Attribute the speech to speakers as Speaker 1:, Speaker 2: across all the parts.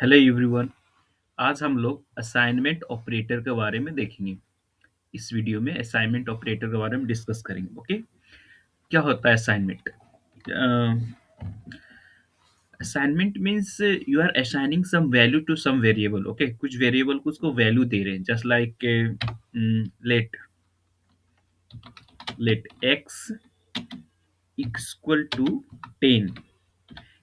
Speaker 1: Hello everyone. आज हम लोग असाइनमेंट ऑपरेटर के बारे में देखेंगे। इस वीडियो में असाइनमेंट ऑपरेटर के बारे में डिस्कस करेंगे। ओके, क्या होता है assignment? Assignment means you are assigning some value to some variable. Okay, कुछ वेरिएबल को उसको वैल्यू दे रहे हैं, just like let let x equal to 10।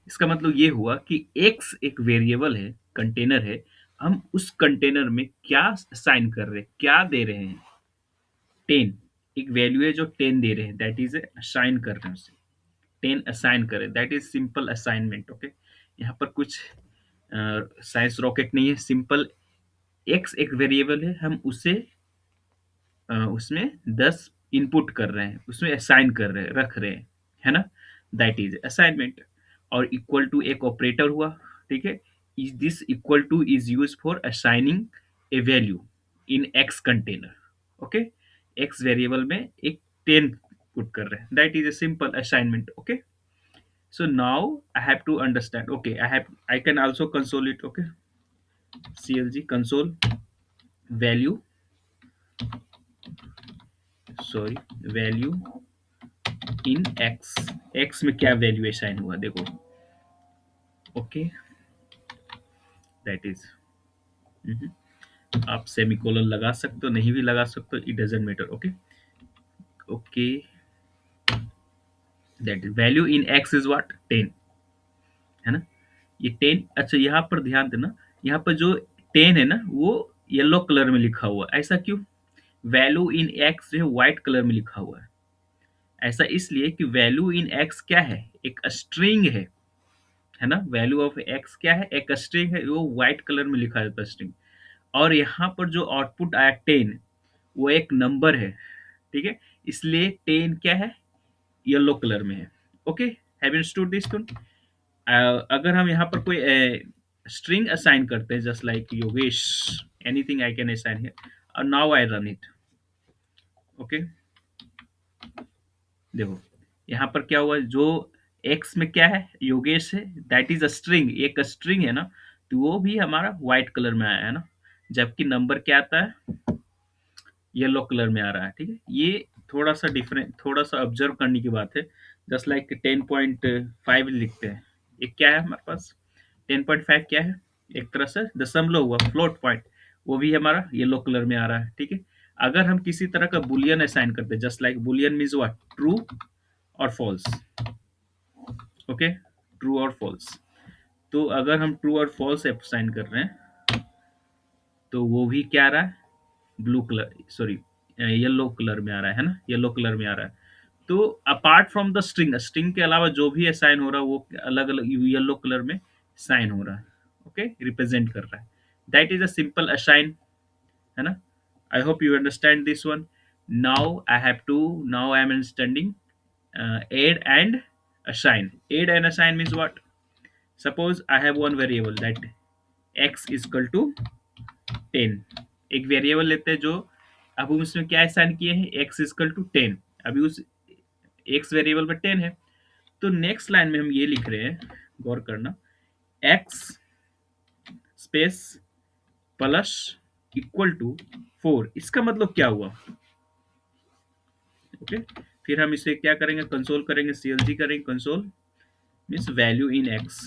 Speaker 1: इसका मतलब ये हुआ कि x एक वेरिएबल है, कंटेनर है। हम उस कंटेनर में क्या असाइन कर रहे हैं, क्या दे रहे हैं? 10। एक वैल्यू है जो 10 दे रहे हैं, दैट इज असाइन कर रहे हैं उसे। 10 असाइन करें, that is simple assignment. Okay, यहाँ पर कुछ साइंस रॉकेट नहीं है, सिंपल। x एक वेरिएबल है, हम उसे उसमें 10 इनपुट कर रहे हैं, उसमें असाइन कर रहे हैं, रख रहे हैं, है ना? That is assignment. और इक्वल टू एक ऑपरेटर हुआ। ठीक है, is this equal two is use for assigning A value in x container. Okay, x variable में एक 10 पुट कर रहे हैं, that is a simple assignment. Okay, so now I have to understand. Okay, I can also console it. Okay, clg console value, sorry, value in x. X में क्या value assign हुआ देखो। Okay, that is, आप semicolon लगा सकते हो, नहीं भी लगा सकते हो, it doesn't matter. Okay okay, that is value in x is what? 10, है ना? ये 10। अच्छा, यहाँ पर ध्यान देना, यहाँ पर जो 10 है ना, वो येलो कलर में लिखा हुआ है। ऐसा क्यों? वैल्यू इन एक्स जो है व्हाइट कलर में लिखा हुआ है। ऐसा इसलिए कि वैल्यू इन एक्स क्या है? एक स्ट्रिंग है ना? वैल्यू ऑफ एक्स क्या है? एक स्ट्रिंग है, वो व्हाइट कलर में लिखा है स्ट्रिंग। और यहाँ पर जो आउटपुट आया 10, वो एक नंबर है। ठीक है, इसलिए 10 क्या है? येलो कलर में है। Okay, have you understood this one? अगर हम यहाँ पर कोई स्ट्रिंग असाइन करते हैं, just like Yogesh, anything I can assign here, now I run it. Okay, देखो यहाँ पर क्या हुआ, जो एक्स में क्या है? योगेश है, दैट इज अ स्ट्रिंग, एक स्ट्रिंग है ना, तो वो भी हमारा व्हाइट कलर में आया है ना। जबकि नंबर क्या आता है? येलो कलर में आ रहा है। ठीक है, ये थोड़ा सा डिफरेंट, थोड़ा सा ऑब्जर्व करने की बात है। जस्ट लाइक 10.5 लिखते हैं, ये क्या है हमारे पास? 10.5 क्या है? एक तरह से दशमलव हुआ, फ्लोट पॉइंट, वो भी हमारा येलो कलर में आ रहा है। ठीक है, अगर हम किसी तरह का बुलियन असाइन करते हैं, just like Boolean means what? True और फॉल्स। ओके, ट्रू और फॉल्स। तो अगर हम ट्रू और फॉल्स असाइन कर रहे हैं, तो वो भी क्या आ रहा है? Blue colour, sorry, yellow colour में आ रहा है ना? येलो कलर में आ रहा है। तो apart from the string, string के अलावा जो भी असाइन हो रहा है, वो अलग अलग येलो कलर में साइन हो रहा है। ओके, रिप्रेजेंट कर रहा है। That is a simple assign, है ना? आई hope you understand this one. Now I am understanding add and assign. Add and assign means what? Suppose I have one variable that x is equal to 10। एक variable लेते हैं जो, अब हम उसमें क्या असाइन किए हैं? x is equal to 10। अभी उस x वेरिएबल पर 10 है। तो नेक्स्ट लाइन में हम ये लिख रहे हैं, गौर करना, x space plus equal to 4। इसका मतलब क्या हुआ? ओके, फिर हम इसे क्या करेंगे? कंसोल करेंगे, clg करेंगे, console means value in x।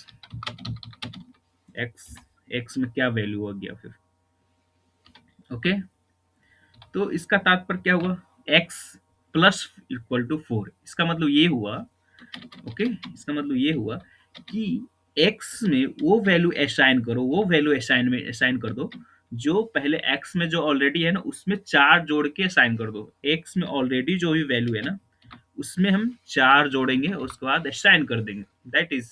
Speaker 1: X, x में क्या वैल्यू आ गया फिर? ओके, तो इसका तात्पर्य क्या हुआ? X plus equal to 4। इसका मतलब ये हुआ, ओके, इसका मतलब ये हुआ कि एक्स में वो वैल्यू असाइन करो, वो वैल्यू असाइन में असाइन कर दो जो पहले एक्स में जो ऑलरेडी है ना, उसमें 4 जोड़ के असाइन कर दो। एक्स में ऑलरेडी जो भी वैल्यू है ना, उसमें हम 4 जोड़ेंगे, उसके बाद असाइन कर देंगे। दैट इज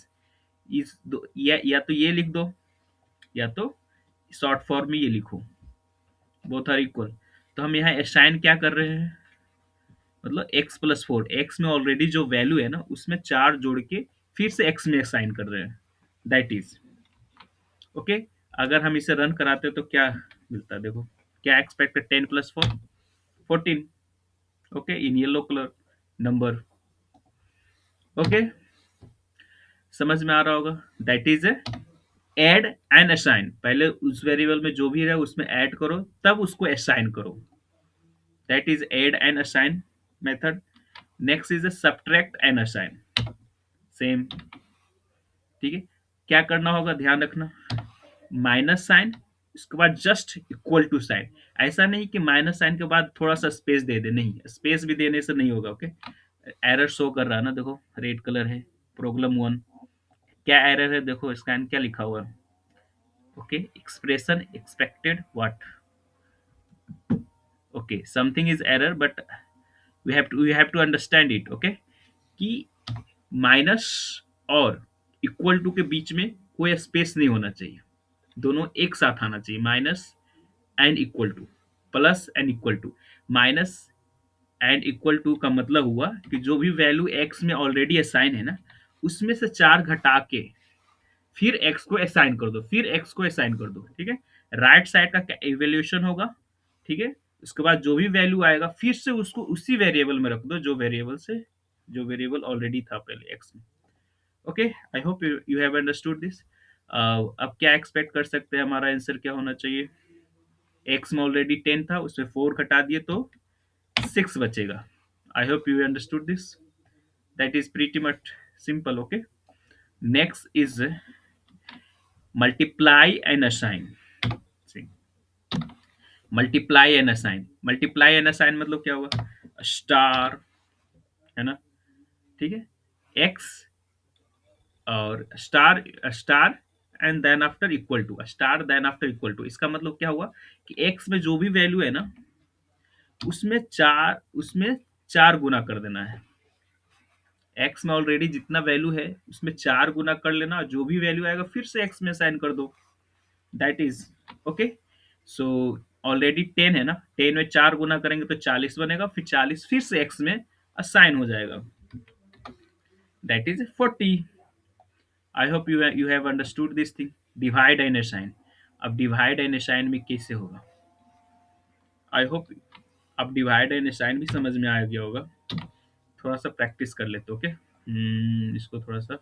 Speaker 1: या तो ये लिख दो, या तो शॉर्ट फॉर्म में ये लिखो, बोथ आर इक्वल। तो हम यहाँ असाइन क्या कर रहे हैं? मतलब x प्लस 4, एक्स में ऑलरेडी जो वैल्यू है ना, उसमें 4 जोड़ के फिर से x में असाइन कर रहे हैं। That is okay. अगर हम इसे रन कराते तो क्या मिलता है देखो, क्या expected? 10 plus 4, 14। Okay, in yellow colour number. Okay, समझ में आ रहा होगा? That is add and assign, पहले उस वेरिएबल में जो भी रहे उसमें ऐड करो, तब उसको असाइन करो, that is add and assign method. Next is subtract and assign, same. ठीक है, क्या करना होगा ध्यान रखना, माइनस साइन, इसके बाद जस्ट इक्वल टू साइन। ऐसा नहीं कि माइनस साइन के बाद थोड़ा सा स्पेस दे दे, नहीं, स्पेस भी देने से नहीं होगा। ओके, एरर शो कर रहा है ना, देखो रेड कलर है, प्रॉब्लम वन। क्या एरर है, देखो स्कैन क्या लिखा हुआ है। Okay, expression expected what, okay something is error but we have to understand it. Okay, कि माइनस और इक्वल टू के बीच में कोई स्पेस नहीं होना चाहिए, दोनों एक साथ आना चाहिए, minus and equal to, plus and equal to. Minus and equal to का मतलब हुआ कि जो भी वैल्यू एक्स में ऑलरेडी असाइन है ना, उसमें से 4 घटा के फिर एक्स को असाइन कर दो, फिर एक्स को असाइन कर दो। ठीक है, राइट साइड का इवेल्यूशन होगा। ठीक है, उसके बाद जो भी वैल्यू आएगा फिर से उसको उसी वेरिएबल में रख दो, जो वेरिएबल ऑलरेडी था पहले एक्स में। Okay, I hope you have understood this. अब क्या एक्सपेक्ट कर सकते हैं, हमारा आंसर क्या होना चाहिए। एक्स में ऑलरेडी 10 था, उसमें 4 घटा दिए तो 6 बचेगा। आई hope you understood this, that is pretty much simple. Okay, next is multiply and assign. Multiply and assign, multiply and assign मतलब क्या हुआ, स्टार, है ना। ठीक है, एक्स और star, star and then after equal to, star then after equal to. इसका मतलब क्या हुआ कि एक्स में जो भी वैल्यू है ना, उसमें चार गुना कर देना है। एक्स में ऑलरेडी जितना वैल्यू है उसमें 4 गुना कर लेना, जो भी वैल्यू आएगा फिर से एक्स में साइन कर दो, that is okay. So already 10 है ना, 10 में 4 गुना करेंगे तो 40 बनेगा, फिर 40 फिर से एक्स में असाइन हो जाएगा, that is 40। I hope you have understood this thing, divide and assign. अब डिवाइड एंड असाइन में कैसे होगा, आई होप अब डिवाइड एंड असाइन भी समझ में आ गया होगा। थोड़ा सा प्रैक्टिस कर लेते, ओके। इसको थोड़ा सा,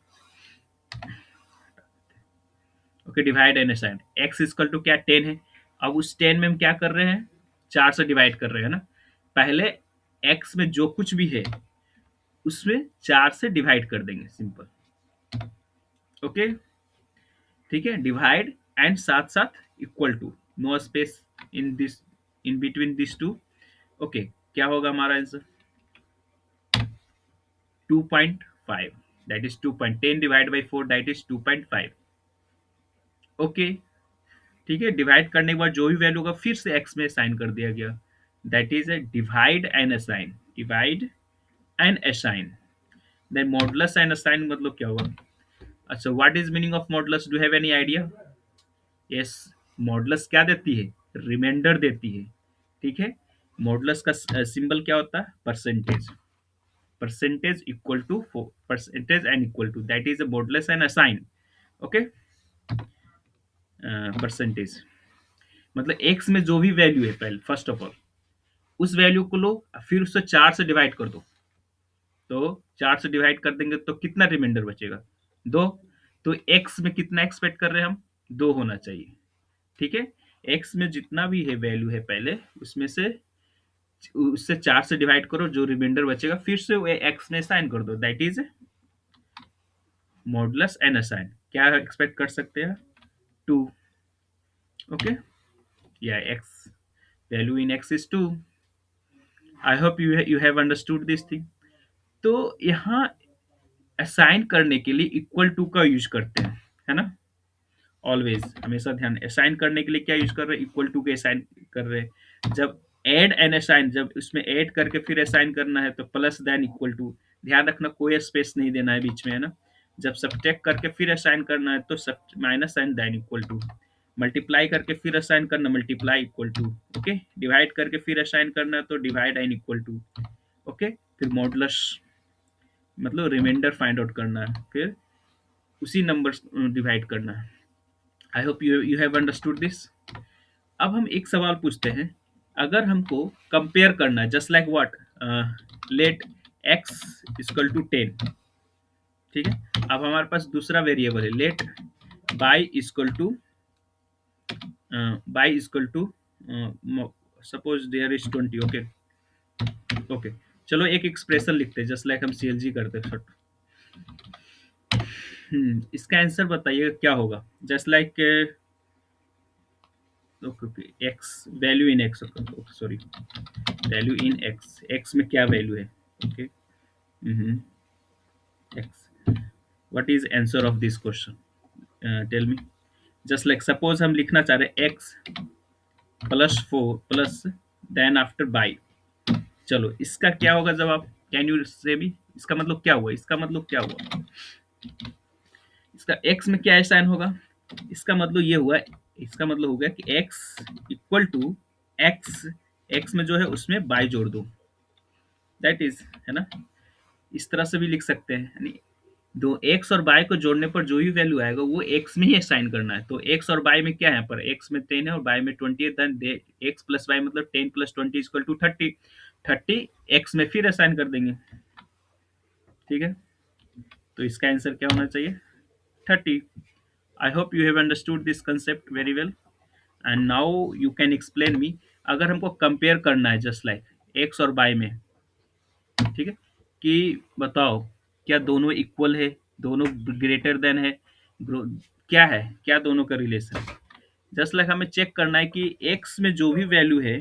Speaker 1: okay, divide and assign. X equal to क्या, 10 है। अब उस 10 में हम क्या कर रहे हैं, 4 से डिवाइड कर रहे हैं ना। पहले एक्स में जो कुछ भी है उसमें 4 से डिवाइड कर देंगे, सिंपल। ओके, ठीक है, डिवाइड एंड साथ साथ equal to, no space in this, in between this two. Okay, क्या होगा हमारा answer, 2.5, that is 2.10 divide by 4, that is 2.5। Okay, ठीक है, डिवाइड करने के बाद जो भी वैल्यू होगा फिर से एक्स में साइन कर दिया गया, that is a divide and assign, divide and assign. Then modulus and assign मतलब क्या हुआ। अच्छा, what is meaning of modulus, do have any idea. Yes, modulus क्या देती है, रिमाइंडर देती है। ठीक है, मॉडुलस का सिंबल क्या होता है, percentage, percentage equal to percentage and equal to, that is a modulus and assign. Okay, percentage मतलब एक्स में जो भी वैल्यू है, पहले फर्स्ट ऑफ ऑल उस वैल्यू को लो, फिर उससे 4 से डिवाइड कर दो, तो 4 से डिवाइड कर देंगे तो कितना रिमाइंडर बचेगा, 2। तो एक्स में कितना एक्सपेक्ट कर रहे हैं हम, 2 होना चाहिए। ठीक है, एक्स में जितना भी है वैल्यू है पहले, उसमें से उससे 4 से डिवाइड करो, जो रिमाइंडर बचेगा फिर से वो एक्स में साइन कर दो, that is modulus and assign. क्या एक्सपेक्ट कर सकते हैं, 2। ओके, या x value in x is 2। I hope you have understood this thing. तो यहाँ असाइन करने के लिए इक्वल टू का यूज करते हैं, है ना। ऑलवेज हमेशा ध्यान, असाइन करने के लिए क्या यूज कर रहे हैं, इक्वल टू के असाइन कर रहे हैं। जब ऐड एंड असाइन, जब उसमें ऐड करके फिर असाइन करना है तो प्लस देन इक्वल टू, ध्यान रखना कोई स्पेस नहीं देना है बीच में, है ना। जब सब्ट्रैक्ट करके फिर असाइन करना है तो सब minus sign then equal to, multiply करके फिर असाइन करना, multiply equal to. Okay, divide करके फिर असाइन करना है तो divide and equal to. Okay, फिर मॉडुलस मतलब रिमाइंडर फाइंड आउट करना है, फिर उसी नंबर डिवाइड करना है। I hope you have understood this. अब हम एक सवाल पूछते हैं, अगर हमको कंपेयर करना है, just like what, let x equal to 10। ठीक है, अब हमारे पास दूसरा वेरिएबल है, let by equal to by equal to suppose there is 20। Okay okay, चलो एक एक्सप्रेशन लिखते हैं जस्ट लाइक हम सीएलजी करते हैं। इसका आंसर बताइए क्या होगा। Just like okay okay, x value in x, okay sorry, value in x, x में क्या वैल्यू है। Okay x, what is answer of this question, tell me. Just like suppose हम लिखना चाह रहे हैं x plus 4 plus then after by. चलो इसका क्या होगा जवाब, कैन यू से भी, इसका मतलब क्या हुआ, इसका मतलब क्या हुआ, इसका एक्स में क्या साइन होगा। इसका मतलब ये हुआ, इसका मतलब हो गया कि x equal to x, x में जो है उसमें बाई जोड़ दो, दैट इज, है ना। इस तरह से भी लिख सकते हैं, यानी दो एक्स और बाई को जोड़ने पर जो भी वैल्यू आएगा वो एक्स में ही असाइन करना है। तो एक्स और बाई में क्या है, पर एक्स में 10 है और बाई में 20 है, देन एक्स प्लस बाई मतलब 10 प्लस 20 इक्वल टू 30, 30 एक्स में फिर असाइन कर देंगे। ठीक है, तो इसका आंसर क्या होना चाहिए, 30। आई hope you have understood this concept very well, and now you can explain me. अगर हमको कंपेयर करना है जस्ट लाइक एक्स और बाई में, ठीक है, कि बताओ क्या दोनों इक्वल है, दोनों ग्रेटर देन है, क्या है, क्या दोनों का रिलेशन। जस्ट लाइक हमें चेक करना है कि एक्स में जो भी वैल्यू है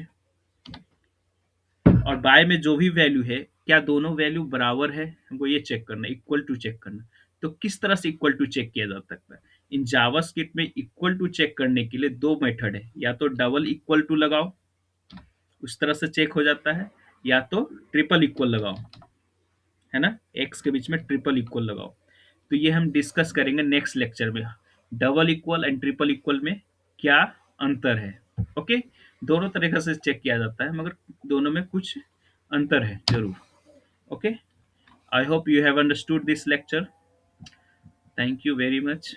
Speaker 1: और बाय में जो भी वैल्यू है, क्या दोनों वैल्यू बराबर है, हमको ये चेक करना है, इक्वल टू चेक करना। तो किस तरह से इक्वल टू चेक किया जा सकता है, इन जावास्क्रिप्ट में इक्वल टू चेक करने के लिए दो मेथड है, या तो डबल इक्वल टू लगाओ, उस तरह से चेक हो जाता है, या तो ट्रिपल इक्वल लगाओ, है ना, एक्स के बीच में ट्रिपल इक्वल लगाओ। तो ये हम डिस्कस करेंगे नेक्स्ट लेक्चर में, double equal and triple equal में क्या अंतर है। ओके, दोनों तरीके से चेक किया जाता है मगर दोनों में कुछ अंतर है जरूर। Okay, I hope you have understood this lecture, thank you very much.